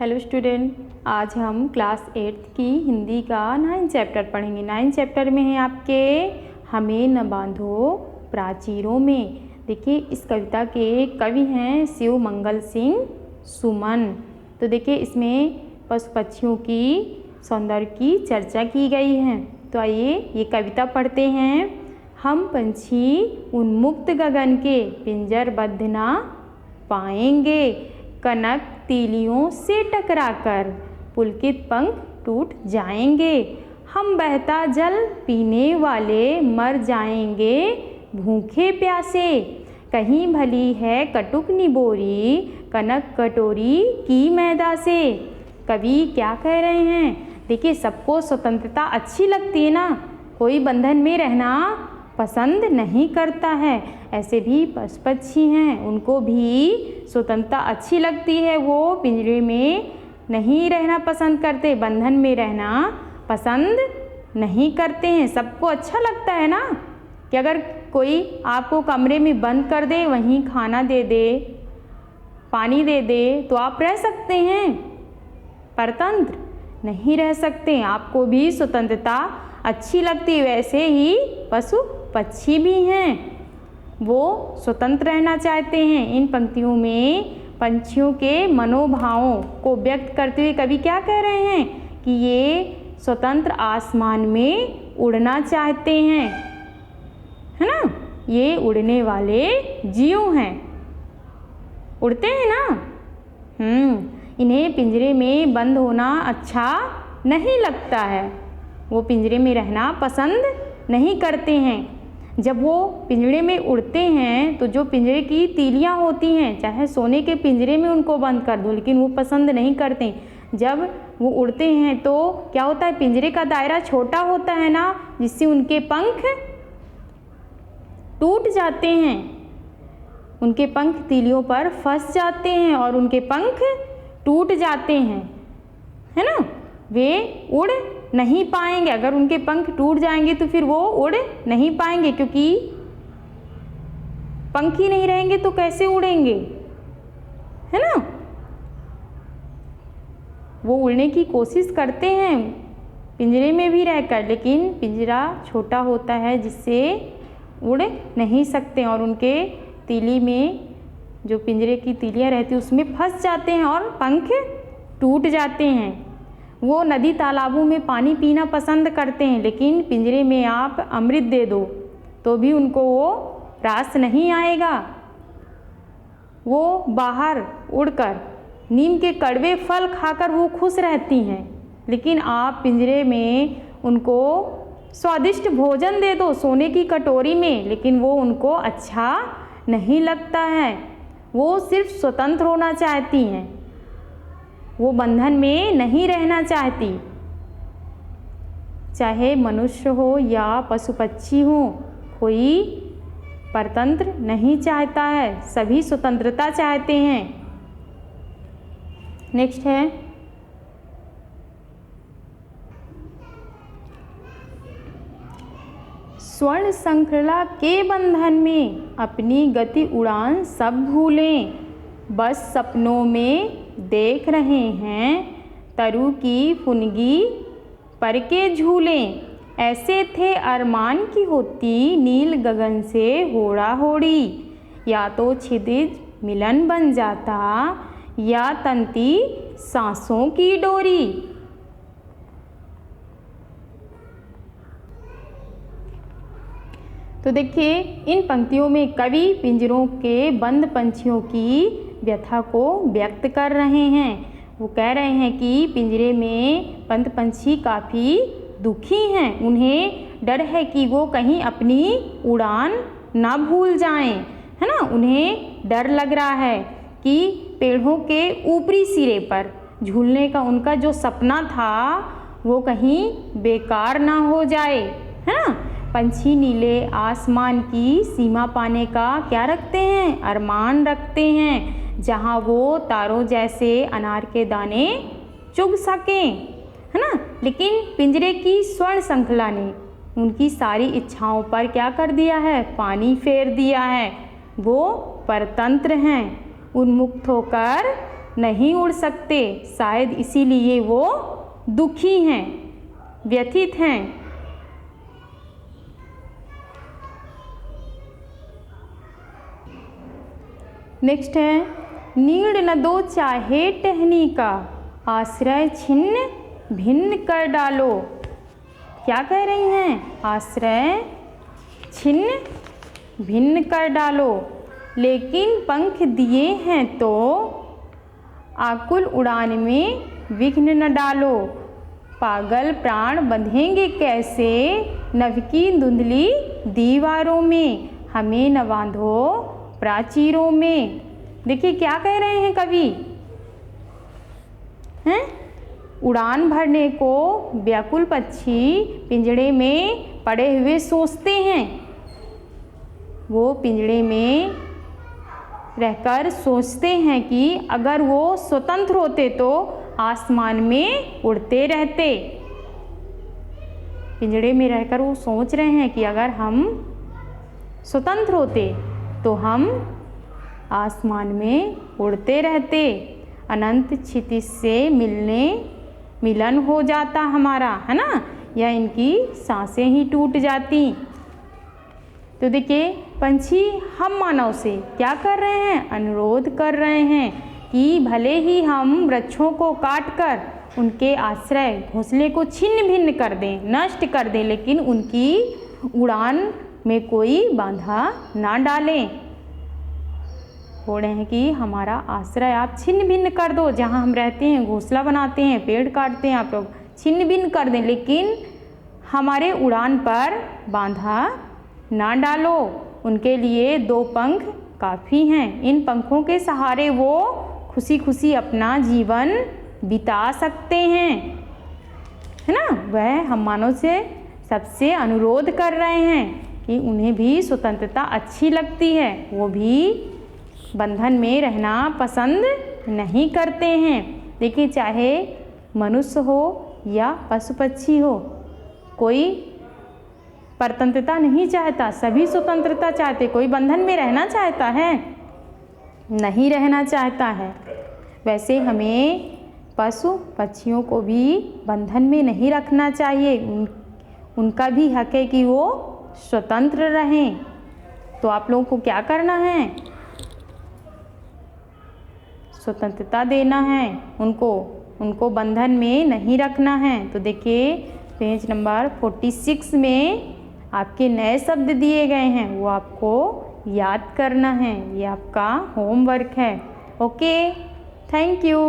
Hello student, आज हम class 8 की हिंदी का 9 चैप्टर पढ़ेंगे। 9 चैप्टर में है आपके हमें न बांधो प्राचीरों में। देखिए, इस कविता के कवि हैं शिव मंगल सिंह सुमन। तो देखिए, इसमें पशु पक्षियों की सौंदर्य की चर्चा की गई है। तो आइए ये कविता पढ़ते हैं। हम पंछी उन्मुक्त गगन के पिंजरबद्ध ना पाएंगे, कनक तीलियों से टकराकर पुलकित पंख टूट जाएंगे। हम बहता जल पीने वाले मर जाएंगे भूखे प्यासे। कहीं भली है कटुक निबोरी कनक कटोरी की मैदा से। कवि क्या कह रहे हैं? देखिए, सबको स्वतंत्रता अच्छी लगती है ना, कोई बंधन में रहना पसंद नहीं करता है। ऐसे भी पशु पक्षी हैं, उनको भी स्वतंत्रता अच्छी लगती है। वो पिंजरे में नहीं रहना पसंद करते, बंधन में रहना पसंद नहीं करते हैं। सबको अच्छा लगता है ना कि अगर कोई आपको कमरे में बंद कर दे, वहीं खाना दे दे, पानी दे दे, तो आप रह सकते हैं। परतंत्र नहीं रह सकते। आपको भी स्वतंत्रता अच्छी लगती है। वैसे ही पशु पक्षी भी हैं, वो स्वतंत्र रहना चाहते हैं। इन पंक्तियों में पंछियों के मनोभावों को व्यक्त करते हुए कवि क्या कह रहे हैं कि ये स्वतंत्र आसमान में उड़ना चाहते हैं, है ना। ये उड़ने वाले जीव हैं, उड़ते हैं ना। इन्हें पिंजरे में बंद होना अच्छा नहीं लगता है, वो पिंजरे में रहना पसंद नहीं करते हैं। जब वो पिंजरे में उड़ते हैं तो जो पिंजरे की तीलियां होती हैं, चाहे सोने के पिंजरे में उनको बंद कर दो, लेकिन वो पसंद नहीं करते। जब वो उड़ते हैं तो क्या होता है, पिंजरे का दायरा छोटा होता है ना, जिससे उनके पंख टूट जाते हैं। उनके पंख तीलियों पर फंस जाते हैं और उनके पंख टूट जाते हैं, है ना। वे उड़ नहीं पाएंगे। अगर उनके पंख टूट जाएंगे तो फिर वो उड़ नहीं पाएंगे, क्योंकि पंख ही नहीं रहेंगे तो कैसे उड़ेंगे, है ना। वो उड़ने की कोशिश करते हैं पिंजरे में भी रहकर, लेकिन पिंजरा छोटा होता है जिससे उड़ नहीं सकते और उनके तीली में जो पिंजरे की तीलियां रहती है उसमें फंस जाते हैं और पंख टूट जाते हैं। वो नदी तालाबों में पानी पीना पसंद करते हैं, लेकिन पिंजरे में आप अमृत दे दो तो भी उनको वो रास नहीं आएगा। वो बाहर उड़कर नीम के कड़वे फल खाकर वो खुश रहती हैं, लेकिन आप पिंजरे में उनको स्वादिष्ट भोजन दे दो सोने की कटोरी में, लेकिन वो उनको अच्छा नहीं लगता है। वो सिर्फ स्वतंत्र होना चाहती हैं, वो बंधन में नहीं रहना चाहती। चाहे मनुष्य हो या पशु पक्षी हो, कोई परतंत्र नहीं चाहता है, सभी स्वतंत्रता चाहते हैं। नेक्स्ट है, स्वर्ण श्रृंखला के बंधन में अपनी गति उड़ान सब भूलें। बस सपनों में देख रहे हैं तरु की फुनगी पर के झूलें। ऐसे थे अरमान की होती नील गगन से होड़ा होड़ी। या तो क्षितिज मिलन बन जाता या तंती सांसों की डोरी। तो देखिए, इन पंक्तियों में कवि पिंजरों के बंद पंछियों की व्यथा को व्यक्त कर रहे हैं। वो कह रहे हैं कि पिंजरे में बंद पंछी काफ़ी दुखी हैं। उन्हें डर है कि वो कहीं अपनी उड़ान ना भूल जाएं, है ना। उन्हें डर लग रहा है कि पेड़ों के ऊपरी सिरे पर झूलने का उनका जो सपना था वो कहीं बेकार ना हो जाए, है ना। पंछी नीले आसमान की सीमा पाने का क्या रखते हैं, अरमान रखते हैं, जहाँ वो तारों जैसे अनार के दाने चुग सकें, है ना। लेकिन पिंजरे की स्वर्ण श्रृंखला ने उनकी सारी इच्छाओं पर क्या कर दिया है, पानी फेर दिया है। वो परतंत्र हैं, उन्मुक्त होकर नहीं उड़ सकते, शायद इसीलिए वो दुखी हैं, व्यथित हैं। नेक्स्ट है, नीड़ न दो चाहे टहनी का, आश्रय छिन्न भिन्न कर डालो। क्या कह रही हैं? आश्रय छिन्न भिन्न कर डालो, लेकिन पंख दिए हैं तो आकुल उड़ान में विघ्न न डालो। पागल प्राण बंधेंगे कैसे नभ की धुंधली दीवारों में, हमें न बांधो प्राचीरों में। देखिए क्या कह रहे हैं कवि हैं? उड़ान भरने को व्याकुल पक्षी पिंजड़े में पड़े हुए सोचते हैं। वो पिंजड़े में रहकर सोचते हैं कि अगर वो स्वतंत्र होते तो आसमान में उड़ते रहते। पिंजड़े में रहकर वो सोच रहे हैं कि अगर हम स्वतंत्र होते तो हम आसमान में उड़ते रहते, अनंत क्षितिज से मिलन हो जाता हमारा, है ना, या इनकी सांसें ही टूट जाती। तो देखिए पंछी हम मानव से क्या कर रहे हैं? अनुरोध कर रहे हैं कि भले ही हम वृक्षों को काटकर उनके आश्रय घोंसले को छिन्न भिन्न कर दें, नष्ट कर दें, लेकिन उनकी उड़ान में कोई बाधा ना डालें। हो रहे हैं कि हमारा आश्रय आप छिन्न भिन्न कर दो, जहाँ हम रहते हैं घोंसला बनाते हैं, पेड़ काटते हैं, आप लोग छिन्न भिन्न कर दें, लेकिन हमारे उड़ान पर बाधा ना डालो। उनके लिए 2 पंख काफ़ी हैं, इन पंखों के सहारे वो खुशी खुशी अपना जीवन बिता सकते हैं, है ना। वह हम मानव से सबसे अनुरोध कर रहे हैं कि उन्हें भी स्वतंत्रता अच्छी लगती है, वो भी बंधन में रहना पसंद नहीं करते हैं। देखिए चाहे मनुष्य हो या पशु पक्षी हो, कोई परतंत्रता नहीं चाहता, सभी स्वतंत्रता चाहते। कोई बंधन में रहना चाहता है? नहीं रहना चाहता है। वैसे हमें पशु पक्षियों को भी बंधन में नहीं रखना चाहिए, उनका भी हक है कि वो स्वतंत्र रहें। तो आप लोगों को क्या करना है? स्वतंत्रता देना है उनको बंधन में नहीं रखना है। तो देखिए पेज नंबर 46 में आपके नए शब्द दिए गए हैं, वो आपको याद करना है, ये आपका होमवर्क है। Okay, thank you.